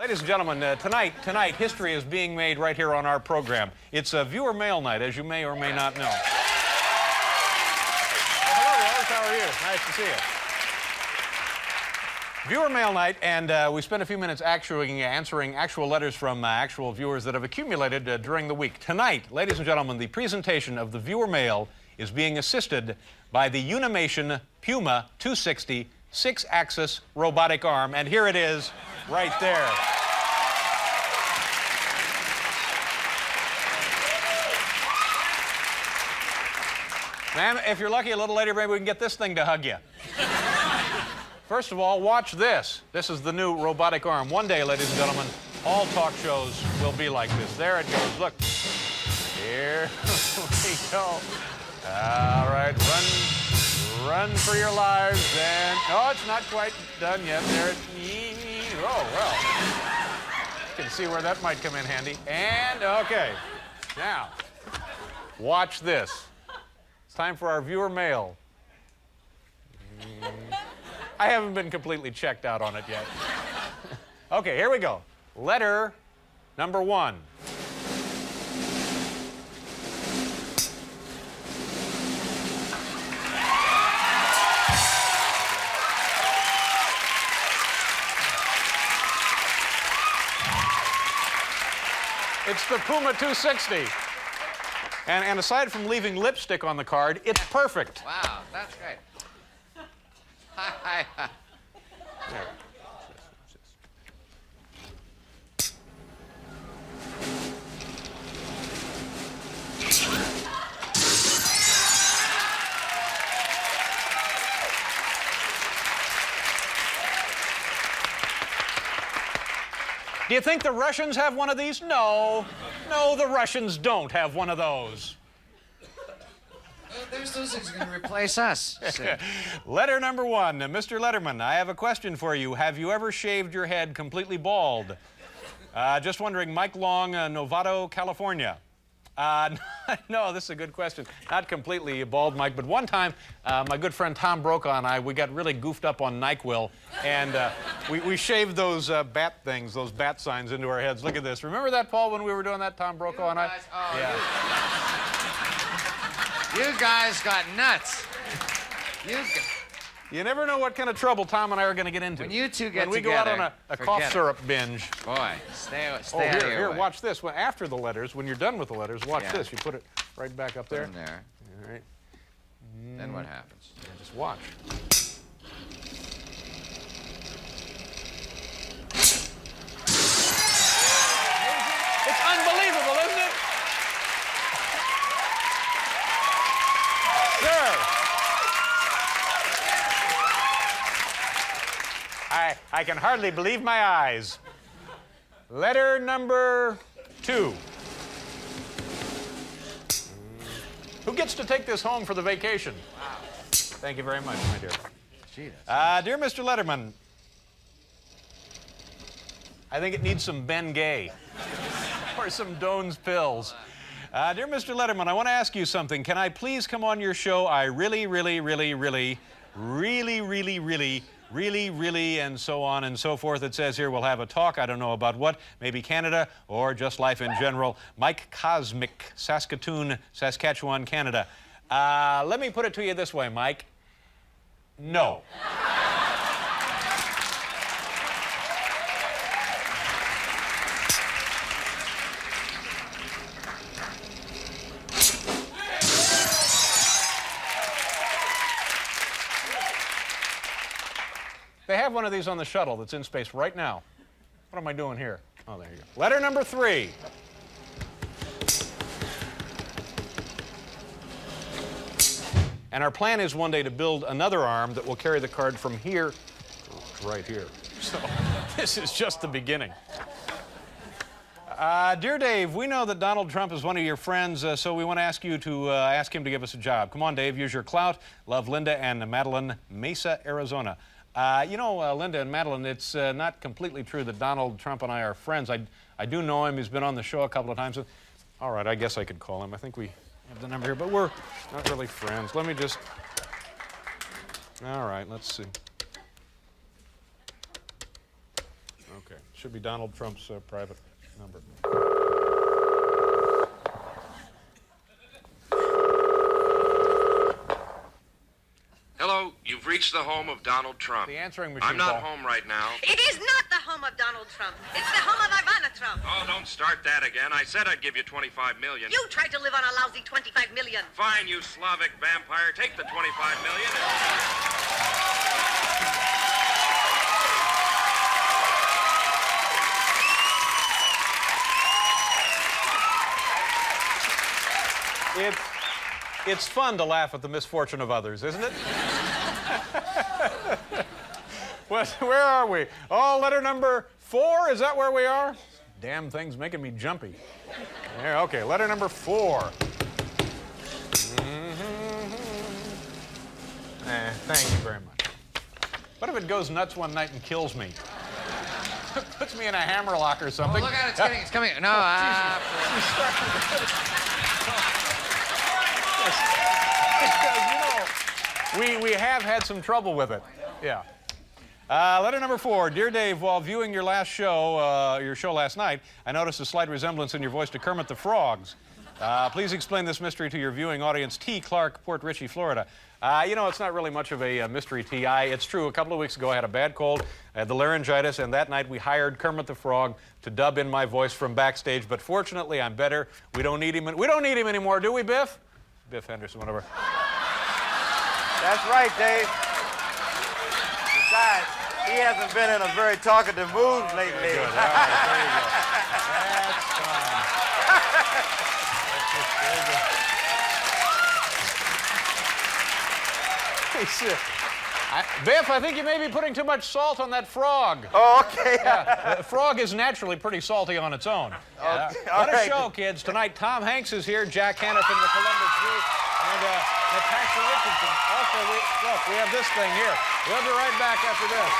Ladies and gentlemen, tonight, history is being made right here on our program. It's a viewer mail night, as you may or may not know. Well, hello, Rose. How are you? Nice to see you. Viewer mail night, and we spent a few minutes answering actual letters from actual viewers that have accumulated during the week. Tonight, ladies and gentlemen, the presentation of the viewer mail is being assisted by the Unimation Puma 260 Six-Access Robotic Arm, and here it is right there. Ma'am, if you're lucky, a little later, maybe we can get this thing to hug you. First of all, watch this. This is the new robotic arm. One day, ladies and gentlemen, all talk shows will be like this. There it goes. Look. Here we go. All right, run for your lives. And, oh, it's not quite done yet. There it, oh, well. You can see where that might come in handy. And, okay. Now, watch this. It's time for our viewer mail. I haven't been completely checked out on it yet. Okay, here we go. Letter number 1. It's the Puma 260. And aside from leaving lipstick on the card, it's perfect. Wow, that's great. Hi. There. Do you think the Russians have one of these? No. No, the Russians don't have one of those. There's those things going to replace us. Letter number 1. Mr. Letterman, I have a question for you. Have you ever shaved your head completely bald? Just wondering, Mike Long, Novato, California. No, this is a good question. Not completely bald, Mike, but one time, my good friend Tom Brokaw and I, we got really goofed up on NyQuil, and we shaved those bat things, those bat signs into our heads. Look at this. Remember that, Paul, when we were doing that, Tom Brokaw and I? Oh, yeah. You guys got nuts. You never know what kind of trouble Tom and I are going to get into. When you two get when we together, go out on a cough syrup binge. Boy, stay out of here, way. watch this. After the letters, when you're done with the letters, watch this. You put it right back up there. Put them there. All right. Then what happens? Just watch. It's unbelievable, isn't it? Sir. I can hardly believe my eyes. Letter number 2. Who gets to take this home for the vacation? Wow. Thank you very much, my dear. Gee, Dear Mr. Letterman, I think it needs some Ben Gay or some Doan's pills. Dear Mr. Letterman, I want to ask you something. Can I please come on your show? I really, and so on and so forth. It says here we'll have a talk. I don't know about what. Maybe Canada or just life in general. Mike Cosmic, Saskatchewan, Canada. Let me put it to you this way, Mike. No. They have one of these on the shuttle that's in space right now. What am I doing here? Oh, there you go. Letter number 3. And our plan is one day to build another arm that will carry the card from here to right here. So this is just the beginning. Dear Dave, we know that Donald Trump is one of your friends, so we want to ask you to ask him to give us a job. Come on, Dave, use your clout. Love, Linda and Madeline, Mesa, Arizona. Linda and Madeline, it's not completely true that Donald Trump and I are friends. I do know him. He's been on the show a couple of times. All right, I guess I could call him. I think we have the number here, but we're not really friends. Let me just... All right, let's see. Okay, should be Donald Trump's private number. Hello, you've reached the home of Donald Trump. The answering machine. I'm not Paul. home right now. It is not the home of Donald Trump. It's the home of Ivana Trump. Oh, don't start that again. I said I'd give you 25 million. You tried to live on a lousy 25 million. Fine, you Slavic vampire. Take the 25 million. It's fun to laugh at the misfortune of others, isn't it? Where are we? Oh, letter number 4, is that where we are? Damn thing's making me jumpy. There, okay, letter number 4. Thank you very much. What if it goes nuts one night and kills me? Puts me in a hammerlock or something. Oh, look at it, it's coming. No, we have had some trouble with it. Yeah. Letter number 4. Dear Dave, while viewing your last show, your show last night, I noticed a slight resemblance in your voice to Kermit the Frog's. Please explain this mystery to your viewing audience. T. Clark, Port Richey, Florida. It's not really much of a mystery, T.I. It's true. A couple of weeks ago, I had a bad cold. I had the laryngitis, and that night we hired Kermit the Frog to dub in my voice from backstage. But fortunately, I'm better. We don't need him. We don't need him anymore, do we, Biff? Biff Henderson, whatever. That's right, Dave. Besides, he hasn't been in a very talkative mood lately. Good. All right, there you go. That's fine. That's just very good. Biff, I think you may be putting too much salt on that frog. Oh, okay. Yeah, the frog is naturally pretty salty on its own. Okay, What a right. show, kids. Tonight, Tom Hanks is here, Jack Hanna from the Columbus Group, and Natasha Richardson. Also, we have this thing here. We'll be right back after this.